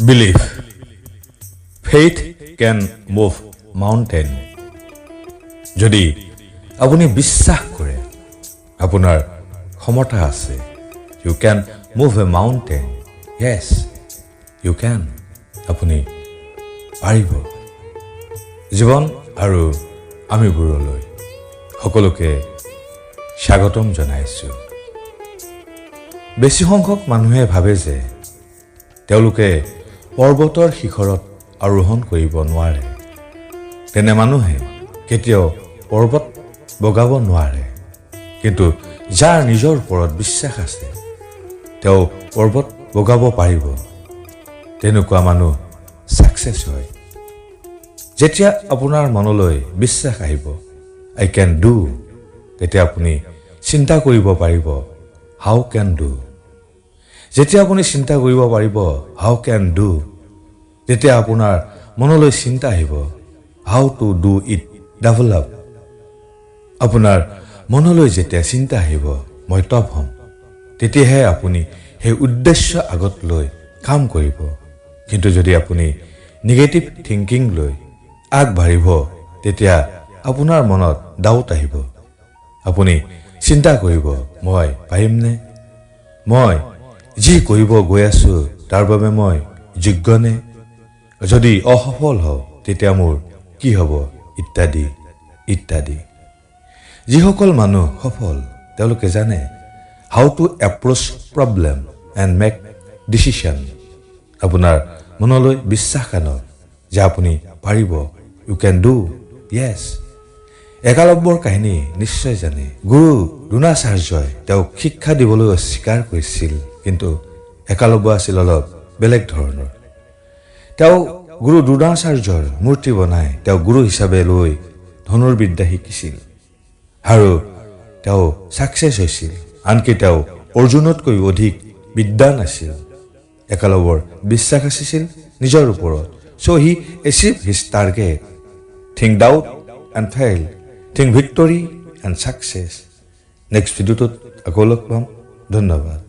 Belief. Faith can move mountain. যদি আপুনি বিশ্বাস কৰে আপোনাৰ ক্ষমতা আছে, you can move a mountain. Yes, you can. আপুনি পাৰিব। জীৱন আৰু আমিবোৰলৈ সকলোকে স্বাগতম জনাইছোঁ। বেছি সংখ্যক মানুহে ভাবে যে তেওঁলোকে পৰ্বতৰ শিখৰত আৰোহণ কৰিব নোৱাৰে। তেনে মানুহে কেতিয়াও পৰ্বত বগাব নোৱাৰে। কিন্তু যাৰ নিজৰ ওপৰত বিশ্বাস আছে তেওঁ পৰ্বত বগাব পাৰিব। তেনেকুৱা মানুহ সাকসেস হয়। যেতিয়া আপোনাৰ মনলৈ বিশ্বাস আহিব, I can do, তেতিয়া আপুনি চিন্তা কৰিব পাৰিব, how can do. যেতিয়া আপুনি চিন্তা কৰিব পাৰিব how can do, তেতিয়া আপোনাৰ মনলৈ চিন্তা আহিব how to do it develop. আপোনাৰ মনলৈ যেতিয়া চিন্তা আহিব মই টপ হ'ম, তেতিয়াহে আপুনি সেই উদ্দেশ্য আগত লৈ কাম কৰিব। কিন্তু যদি আপুনি নেগেটিভ থিংকিং লৈ আগবাঢ়িব, তেতিয়া আপোনাৰ মনত ডাউট আহিব। আপুনি চিন্তা কৰিব মই পাৰিমনে, মই যি কৰিব গৈ আছো তাৰ বাবে মই যোগ্যনে, যদি অসফল হওঁ তেতিয়া মোৰ কি হ'ব, ইত্যাদি ইত্যাদি। যিসকল মানুহ সফল তেওঁলোকে জানে how to approach problem and make decision. আপোনাৰ মনলৈ বিশ্বাস আনক যে আপুনি পাৰিব, ইউ কেন ডু। য়েছ, একালব্যৰ কাহিনী নিশ্চয় জানে। গুৰু দ্ৰোণাচাৰ্যই তেওঁক শিক্ষা দিবলৈ অস্বীকাৰ কৰিছিল, কিন্তু একালব্য আছিল অলপ বেলেগ ধৰণৰ। তেওঁ গুৰু দ্ৰোণাচাৰ্যৰ মূৰ্তি বনাই তেওঁ গুৰু হিচাপে লৈ ধনুৰ্বিদ্যা শিকিছিল আৰু তেওঁ সাকসেস হৈছিল। আনকি তেওঁ অৰ্জুনতকৈ অধিক বিদ্বান আছিল। একালব্যৰ বিশ্বাস আছিল নিজৰ ওপৰত। So he achieved his target. Think doubt and fail. Think victory and success. Next ভিডিওত আকৌ লগ পাম। ধন্যবাদ।